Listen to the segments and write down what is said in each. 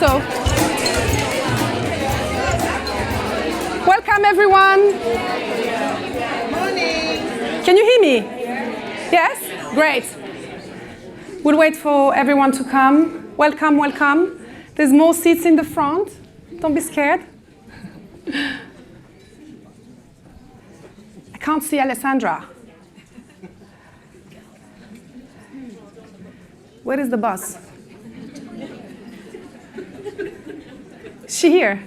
So, welcome everyone. Morning. Can you hear me? Yes? Great. We'll wait for everyone to come. Welcome, welcome. There's more seats in the front. Don't be scared. I can't see Alessandra. Where is the bus? Is she here?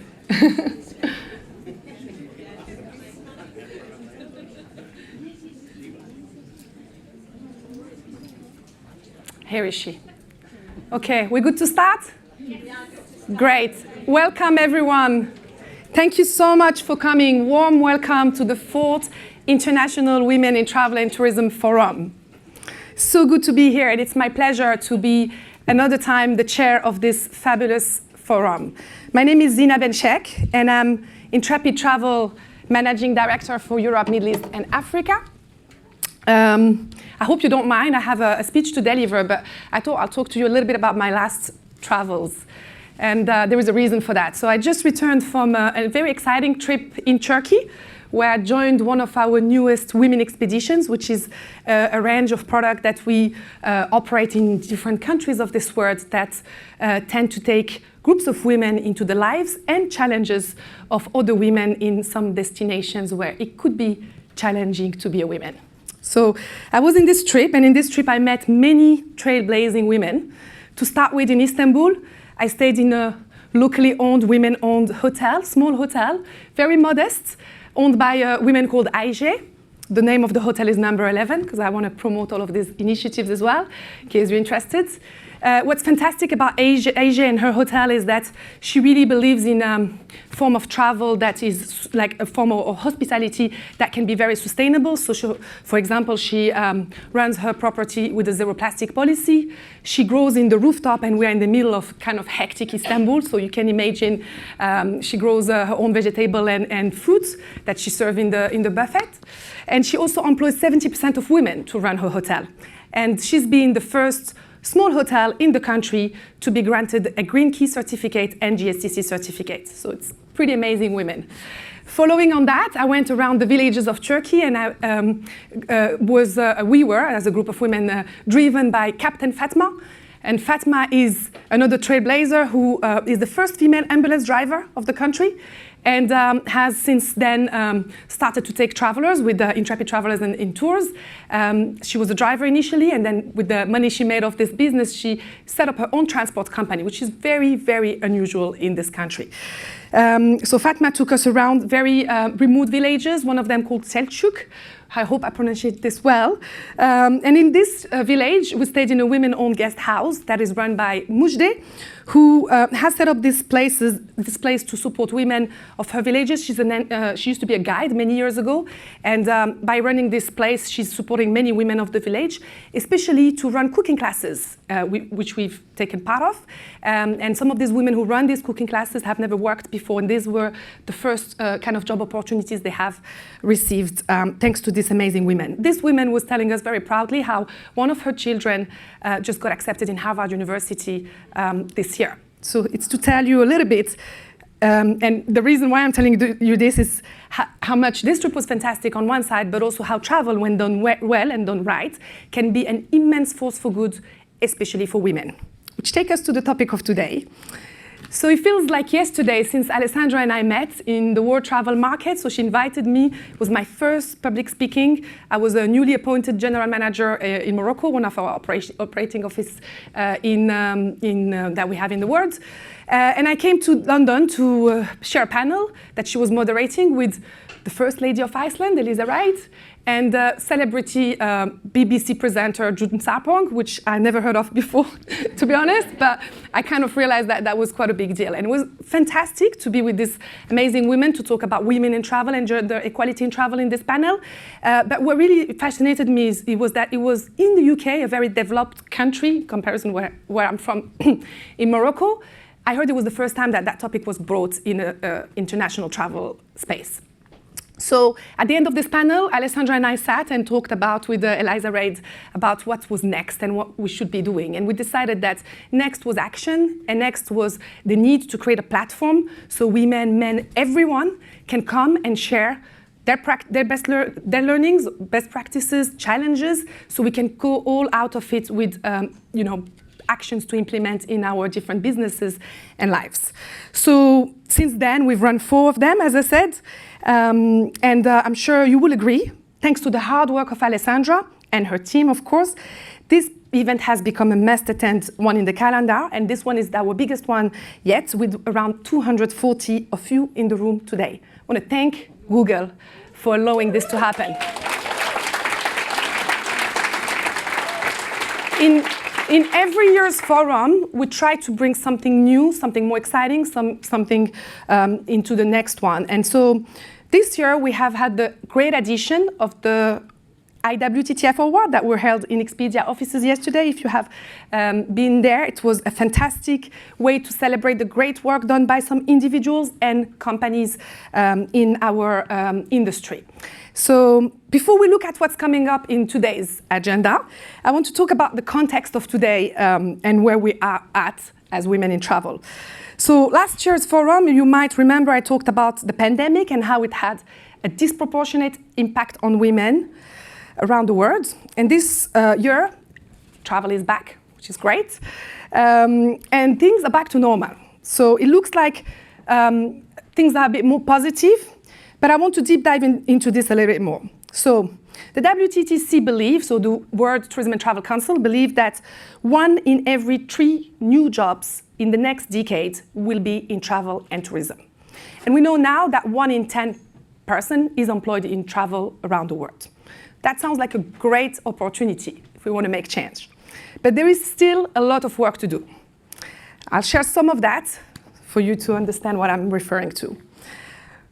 Here is she. Okay, we're good to start? Great. Welcome, everyone. Thank you so much for coming. Warm welcome to the 4th International Women in Travel and Tourism Forum. So good to be here, and it's my pleasure to be another time the chair of this fabulous forum. My name is Zina Bencheikh, and I'm Intrepid Travel Managing Director for Europe, Middle East, and Africa. I hope you don't mind. I have a speech to deliver, but I thought I'll talk to you a little bit about my last travels. And there is a reason for that. So I just returned from a very exciting trip in Turkey, where I joined one of our newest women expeditions, which is a range of products that we operate in different countries of this world that tend to take groups of women into the lives and challenges of other women in some destinations where it could be challenging to be a woman. So I was in this trip, and in this trip I met many trailblazing women. To start with, in Istanbul, I stayed in a locally owned, women-owned hotel, small hotel, very modest, owned by a woman called IJ. The name of the hotel is number 11, because I want to promote all of these initiatives as well, in case you're interested. What's fantastic about IJ and her hotel is that she really believes in a form of travel that is like a form of hospitality that can be very sustainable. So, for example, she runs her property with a zero plastic policy. She grows in the rooftop, and we're in the middle of kind of hectic Istanbul. So you can imagine she grows her own vegetable and fruits that she serves in the buffet. And she also employs 70% of women to run her hotel. And she's been the first small hotel in the country to be granted a Green Key certificate and GSTC certificate. So it's pretty amazing women. Following on that, I went around the villages of Turkey, and we were, as a group of women, driven by Captain Fatma. And Fatma is another trailblazer who is the first female ambulance driver of the country, and has since then started to take travelers with Intrepid Travelers in tours. She was a driver initially, and then with the money she made off this business, she set up her own transport company, which is very, very unusual in this country. So Fatma took us around very remote villages, one of them called Selçuk. I hope I pronunciate this well. And in this village, we stayed in a women-owned guest house that is run by Mujde, who has set up this place to support women of her villages. She used to be a guide many years ago, and by running this place, she's supporting many women of the village, especially to run cooking classes, which we've taken part of. And some of these women who run these cooking classes have never worked before, and these were the first kind of job opportunities they have received thanks to these amazing women. This woman was telling us very proudly how one of her children just got accepted in Harvard University this year. So it's to tell you a little bit, and the reason why I'm telling you this is how much this trip was fantastic on one side, but also how travel, when done well and done right, can be an immense force for good, especially for women. Which takes us to the topic of today. So it feels like yesterday since Alessandra and I met in the World Travel Market. So she invited me. It was my first public speaking. I was a newly appointed general manager in Morocco, one of our operating office that we have in the world. And I came to London to share a panel that she was moderating with the First Lady of Iceland, Elisa Wright, and celebrity BBC presenter Judith Sarpong, which I never heard of before, to be honest, but I kind of realized that that was quite a big deal. And it was fantastic to be with these amazing women to talk about women in travel and gender equality in travel in this panel. But what really fascinated me was that it was in the UK, a very developed country, in comparison where I'm from, in Morocco. I heard it was the first time that that topic was brought in an international travel space. So at the end of this panel, Alessandra and I sat and talked about with Eliza Reid about what was next and what we should be doing. And we decided that next was action, and next was the need to create a platform so women, men, everyone can come and share their learnings, best practices, challenges, so we can go all out of it with actions to implement in our different businesses and lives. So since then, we've run 4 of them, as I said, and I'm sure you will agree, thanks to the hard work of Alessandra and her team, of course, this event has become a must-attend one in the calendar, and this one is our biggest one yet, with around 240 of you in the room today. I want to thank Google for allowing this to happen. In every year's forum, we try to bring something new, something more exciting, something into the next one. And so this year, we have had the great addition of the IWTTF award that were held in Expedia offices yesterday. If you have been there, it was a fantastic way to celebrate the great work done by some individuals and companies in our industry. So before we look at what's coming up in today's agenda, I want to talk about the context of today and where we are at as women in travel. So last year's forum, you might remember I talked about the pandemic and how it had a disproportionate impact on women around the world. And this year, travel is back, which is great. And things are back to normal. So it looks like things are a bit more positive, but I want to deep dive into this a little bit more. So the WTTC believes, so the World Tourism and Travel Council, believe that 1 in every 3 new jobs in the next decade will be in travel and tourism. And we know now that 1 in 10 person is employed in travel around the world. That sounds like a great opportunity if we want to make change. But there is still a lot of work to do. I'll share some of that for you to understand what I'm referring to.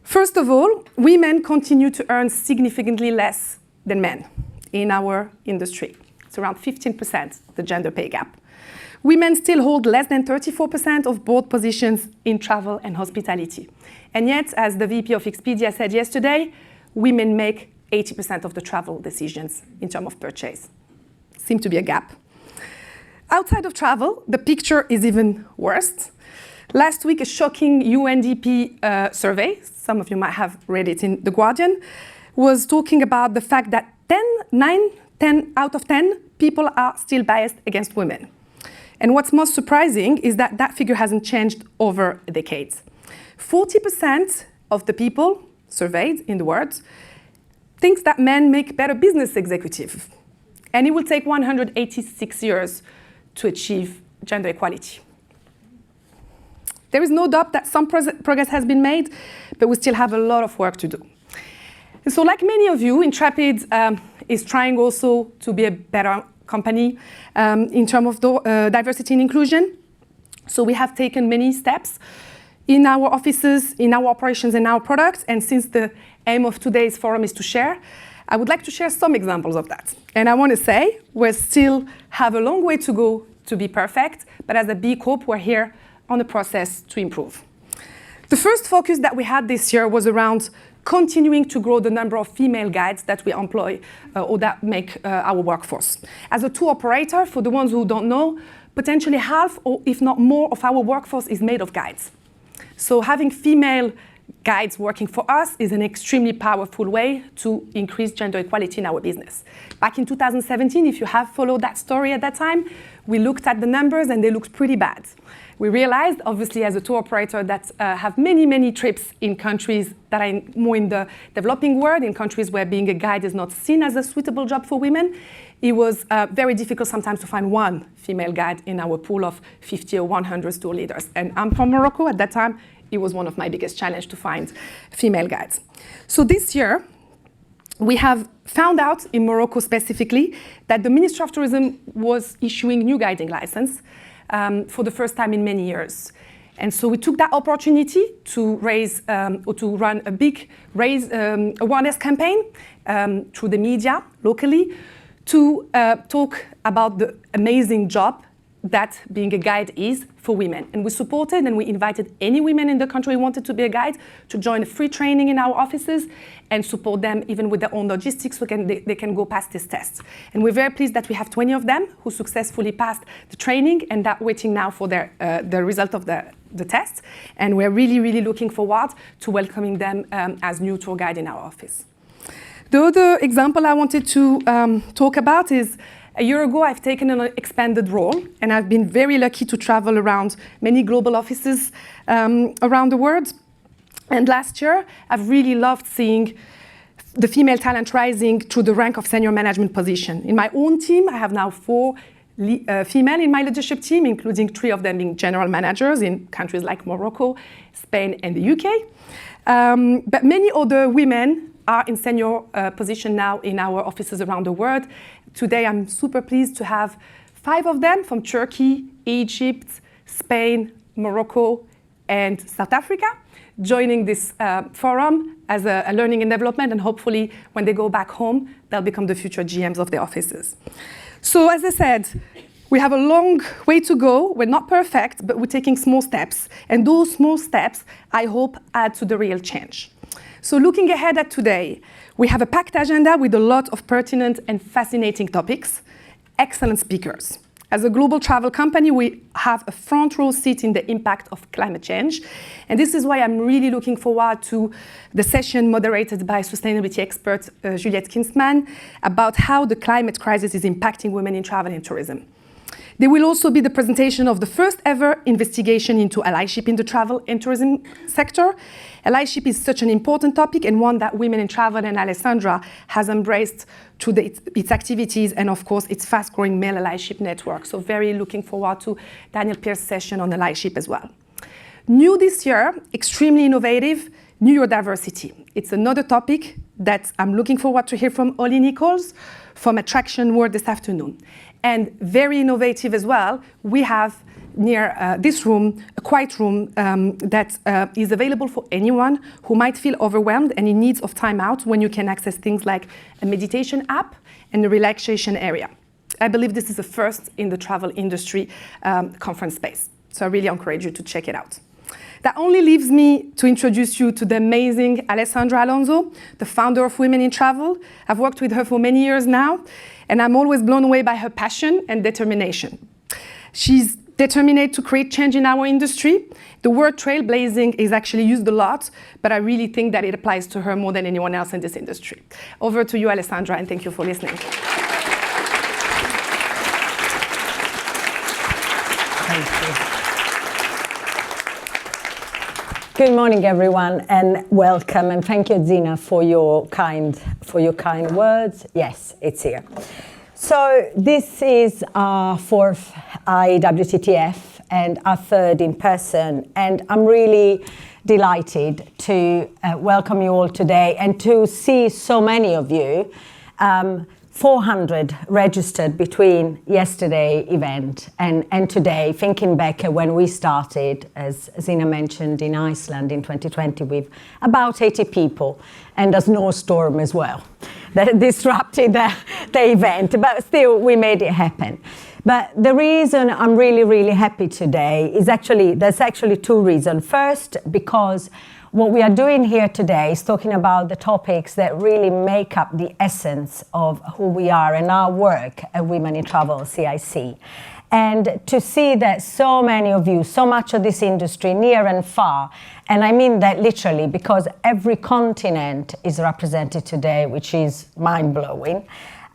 First of all, women continue to earn significantly less than men in our industry. It's around 15%, the gender pay gap. Women still hold less than 34% of board positions in travel and hospitality. And yet, as the VP of Expedia said yesterday, women make 80% of the travel decisions in terms of purchase. Seems to be a gap. Outside of travel, the picture is even worse. Last week, a shocking UNDP survey, some of you might have read it in The Guardian, was talking about the fact that 10 out of 10 people are still biased against women. And what's most surprising is that that figure hasn't changed over decades. 40% of the people surveyed in the world thinks that men make better business executives. And it will take 186 years to achieve gender equality. There is no doubt that some progress has been made, but we still have a lot of work to do. And so like many of you, Intrepid is trying also to be a better company in terms of diversity and inclusion. So we have taken many steps in our offices, in our operations, and our products. And since the aim of today's forum is to share, I would like to share some examples of that. And I want to say we still have a long way to go to be perfect, but as a B Corp, we're here on the process to improve. The first focus that we had this year was around continuing to grow the number of female guides that we employ or that make our workforce. As a tour operator, for the ones who don't know, potentially half or if not more of our workforce is made of guides. So having female guides working for us is an extremely powerful way to increase gender equality in our business. Back in 2017, if you have followed that story at that time, we looked at the numbers and they looked pretty bad. We realized, obviously, as a tour operator that have many, many trips in countries that are more in the developing world, in countries where being a guide is not seen as a suitable job for women, it was very difficult sometimes to find one female guide in our pool of 50 or 100 tour leaders. And I'm from Morocco. At that time, it was one of my biggest challenges to find female guides. So this year, we have found out in Morocco specifically that the Ministry of Tourism was issuing new guiding license for the first time in many years. And so we took that opportunity to raise or to run a big awareness campaign through the media locally to talk about the amazing job that being a guide is for women. And we supported and we invited any women in the country who wanted to be a guide to join a free training in our offices and support them even with their own logistics so they can go past these tests. And we're very pleased that we have 20 of them who successfully passed the training and are waiting now for the result of the tests. And we're really, really looking forward to welcoming them as new tour guide in our office. The other example I wanted to talk about is a year ago, I've taken an expanded role, and I've been very lucky to travel around many global offices around the world. And last year, I've really loved seeing the female talent rising through the rank of senior management position. In my own team, I have now 4 female in my leadership team, including 3 of them being general managers in countries like Morocco, Spain, and the UK. But many other women are in senior position now in our offices around the world. Today, I'm super pleased to have 5 of them from Turkey, Egypt, Spain, Morocco, and South Africa joining this forum as a learning and development, and hopefully when they go back home, they'll become the future GMs of the offices. So as I said, we have a long way to go. We're not perfect, but we're taking small steps. And those small steps, I hope, add to the real change. So looking ahead at today, we have a packed agenda with a lot of pertinent and fascinating topics, excellent speakers. As a global travel company, we have a front row seat in the impact of climate change. And this is why I'm really looking forward to the session moderated by sustainability expert Juliette Kinsman about how the climate crisis is impacting women in travel and tourism. There will also be the presentation of the first ever investigation into allyship in the travel and tourism sector. Allyship is such an important topic and one that Women in Travel and Alessandra has embraced through its activities and of course its fast-growing male allyship network. So very looking forward to Daniel Pierce's session on allyship as well. New this year, extremely innovative, neurodiversity. It's another topic that I'm looking forward to hear from Ollie Nichols from Attraction World this afternoon. And very innovative as well, we have near this room, a quiet room that is available for anyone who might feel overwhelmed and in need of time out, when you can access things like a meditation app and a relaxation area. I believe this is the first in the travel industry conference space. So I really encourage you to check it out. That only leaves me to introduce you to the amazing Alessandra Alonso, the founder of Women in Travel. I've worked with her for many years now, and I'm always blown away by her passion and determination. She's determined to create change in our industry. The word trailblazing is actually used a lot, but I really think that it applies to her more than anyone else in this industry. Over to you, Alessandra, and thank you for listening. Thank you. Good morning, everyone, and welcome. And thank you, Zina, for your kind words. Yes, it's here. So this is our 4th IWTTF and our 3rd in person, and I'm really delighted to welcome you all today and to see so many of you. 400 registered between yesterday event and today, thinking back when we started, as Zina mentioned, in Iceland in 2020 with about 80 people and a snowstorm as well that disrupted the event, but still we made it happen. But the reason I'm really, really happy today is there's actually 2 reasons. First, because what we are doing here today is talking about the topics that really make up the essence of who we are and our work at Women in Travel, CIC. And to see that so many of you, so much of this industry, near and far, and I mean that literally because every continent is represented today, which is mind-blowing.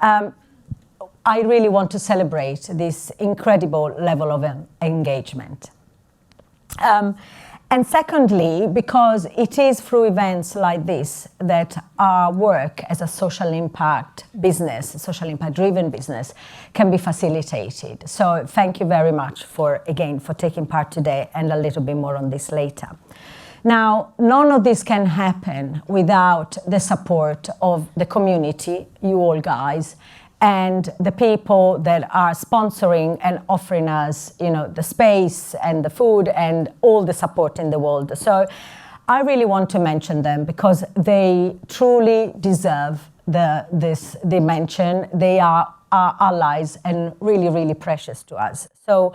I really want to celebrate this incredible level of engagement. And secondly, because it is through events like this that our work as a social impact business, social impact driven business, can be facilitated. So thank you very much for taking part today, and a little bit more on this later. Now, none of this can happen without the support of the community, you all guys, and the people that are sponsoring and offering us, the space and the food and all the support in the world. So I really want to mention them because they truly deserve this dimension. They are our allies and really, really precious to us. So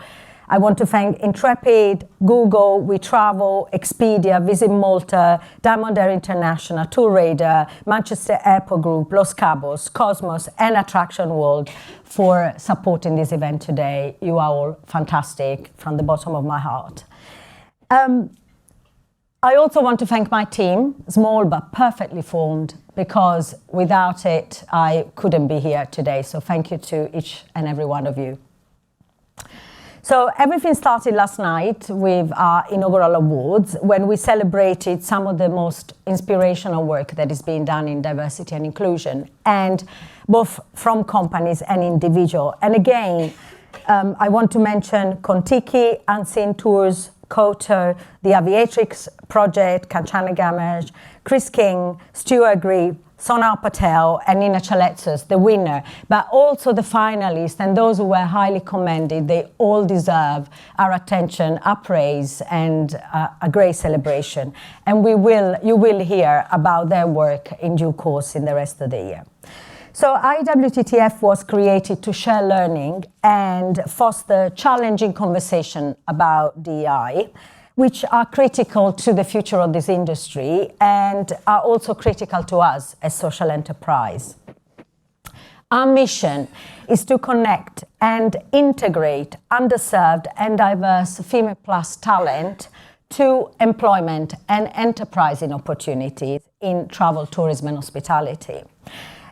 I want to thank Intrepid, Google, WeTravel, Expedia, Visit Malta, Diamond Air International, TourRadar, Manchester Airport Group, Los Cabos, Cosmos, and Attraction World for supporting this event today. You are all fantastic from the bottom of my heart. I also want to thank my team, small but perfectly formed, because without it, I couldn't be here today. So thank you to each and every one of you. So everything started last night with our inaugural awards, when we celebrated some of the most inspirational work that is being done in diversity and inclusion, and both from companies and individuals. And again, I want to mention Kontiki, Unseen Tours, Koto, the Aviatrix Project, Kanchana Gamage, Chris King, Stuart Gree, Sonal Patel, and Nina Chaletsos, the winner, but also the finalists and those who were highly commended. They all deserve our attention, our praise, and a great celebration. And you will hear about their work in due course in the rest of the year. So IWTTF was created to share learning and foster challenging conversation about DEI, which are critical to the future of this industry and are also critical to us as social enterprise. Our mission is to connect and integrate underserved and diverse female plus talent to employment and enterprising opportunities in travel, tourism, and hospitality.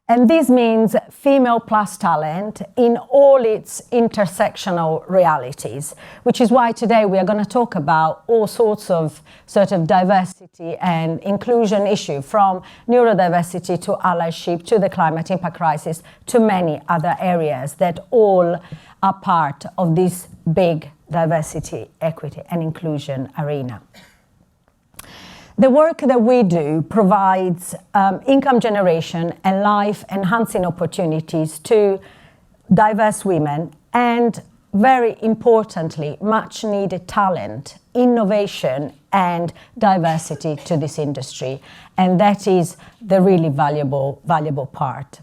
And this means female plus talent in all its intersectional realities, which is why today we are going to talk about all sorts of sort of diversity and inclusion issue, from neurodiversity to allyship to the climate impact crisis to many other areas that all are part of this big diversity, equity, and inclusion arena. The work that we do provides income generation and life-enhancing opportunities to diverse women and, very importantly, much-needed talent, innovation, and diversity to this industry. And that is the really valuable part.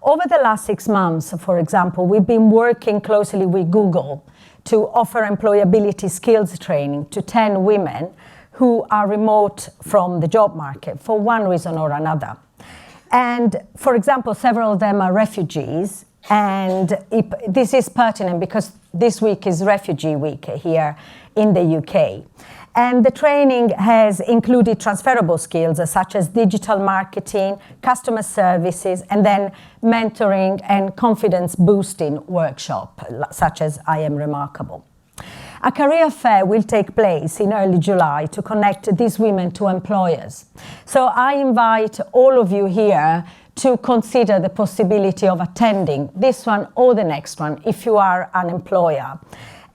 Over the last 6 months, for example, we've been working closely with Google to offer employability skills training to 10 women who are remote from the job market for one reason or another. And for example, several of them are refugees, and this is pertinent because this week is Refugee Week here in the UK. And the training has included transferable skills such as digital marketing, customer services, and then mentoring and confidence boosting workshop, such as I Am Remarkable. A career fair will take place in early July to connect these women to employers. So I invite all of you here to consider the possibility of attending this one or the next one if you are an employer.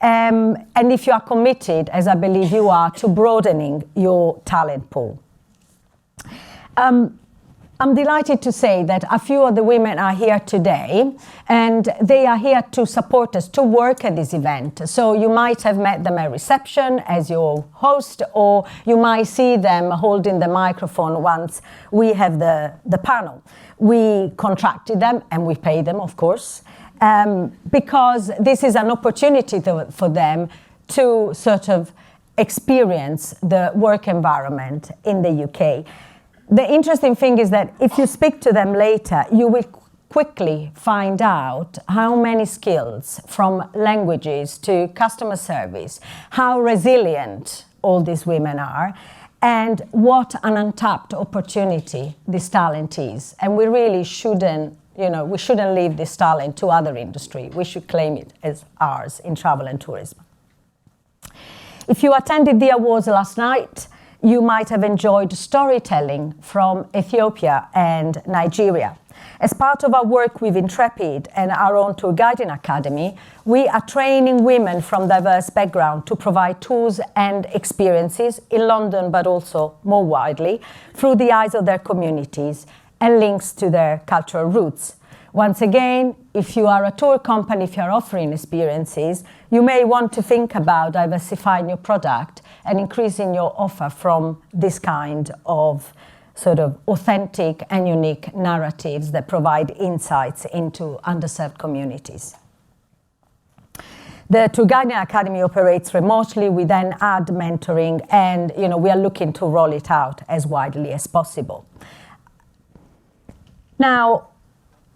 And if you are committed, as I believe you are, to broadening your talent pool. I'm delighted to say that a few of the women are here today, and they are here to support us, to work at this event. So you might have met them at reception as your host, or you might see them holding the microphone once we have the panel. We contracted them and we pay them, of course, because this is an opportunity for them to sort of experience the work environment in the UK. The interesting thing is that if you speak to them later, you will quickly find out how many skills, from languages to customer service, how resilient all these women are, and what an untapped opportunity this talent is. And we really shouldn't, we shouldn't leave this talent to other industry. We should claim it as ours in travel and tourism. If you attended the awards last night, you might have enjoyed storytelling from Ethiopia and Nigeria. As part of our work with Intrepid and our own tour guiding academy, we are training women from diverse backgrounds to provide tours and experiences in London, but also more widely, through the eyes of their communities and links to their cultural roots. Once again, if you are a tour company, if you are offering experiences, you may want to think about diversifying your product and increasing your offer from this kind of sort of authentic and unique narratives that provide insights into underserved communities. The Turgania Academy operates remotely. We then add mentoring, and we are looking to roll it out as widely as possible. Now,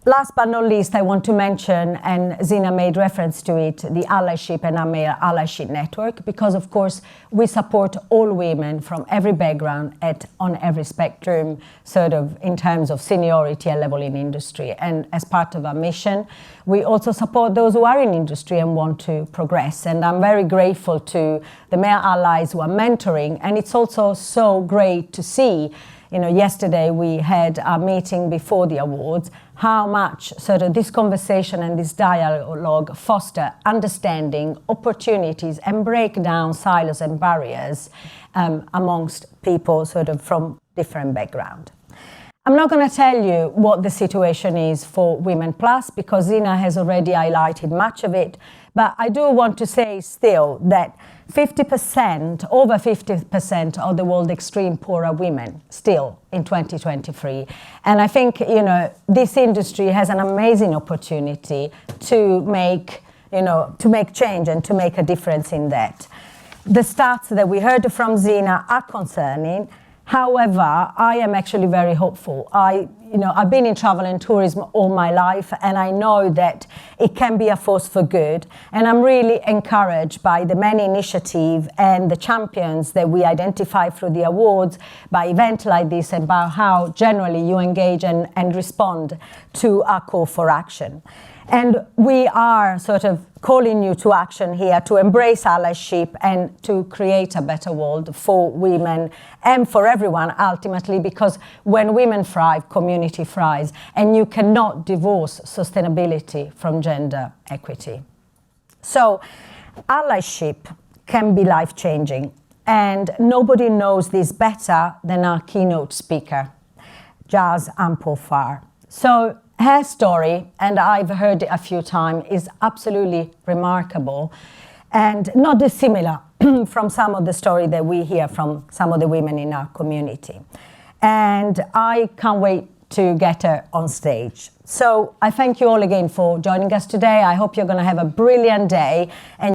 last but not least, I want to mention, and Zina made reference to it, the allyship and IMEA allyship network, because of course we support all women from every background on every spectrum, sort of in terms of seniority and level in industry. And as part of our mission, we also support those who are in industry and want to progress. And I'm very grateful to the MEA allies who are mentoring, and it's also so great to see. Yesterday we had a meeting before the awards, how much sort of this conversation and this dialogue foster understanding, opportunities, and break down silos and barriers amongst people sort of from different backgrounds. I'm not going to tell you what the situation is for Women Plus, because Zina has already highlighted much of it, but I do want to say still that 50%, over 50% of the world extreme poor are women still in 2023. And I think, this industry has an amazing opportunity to make change and to make a difference in that. The stats that we heard from Zina are concerning. However, I am actually very hopeful. I've been in travel and tourism all my life, and I know that it can be a force for good. And I'm really encouraged by the many initiatives and the champions that we identify through the awards, by events like this, and by how generally you engage and respond to our call for action. And we are sort of calling you to action here to embrace allyship and to create a better world for women and for everyone ultimately, because when women thrive, community thrives, and you cannot divorce sustainability from gender equity. So allyship can be life-changing, and nobody knows this better than our keynote speaker, Jazz Ampofar. So her story, and I've heard it a few times, is absolutely remarkable and not dissimilar from some of the story that we hear from some of the women in our community. And I can't wait to get her on stage. So I thank you all again for joining us today. I hope you're going to have a brilliant day. And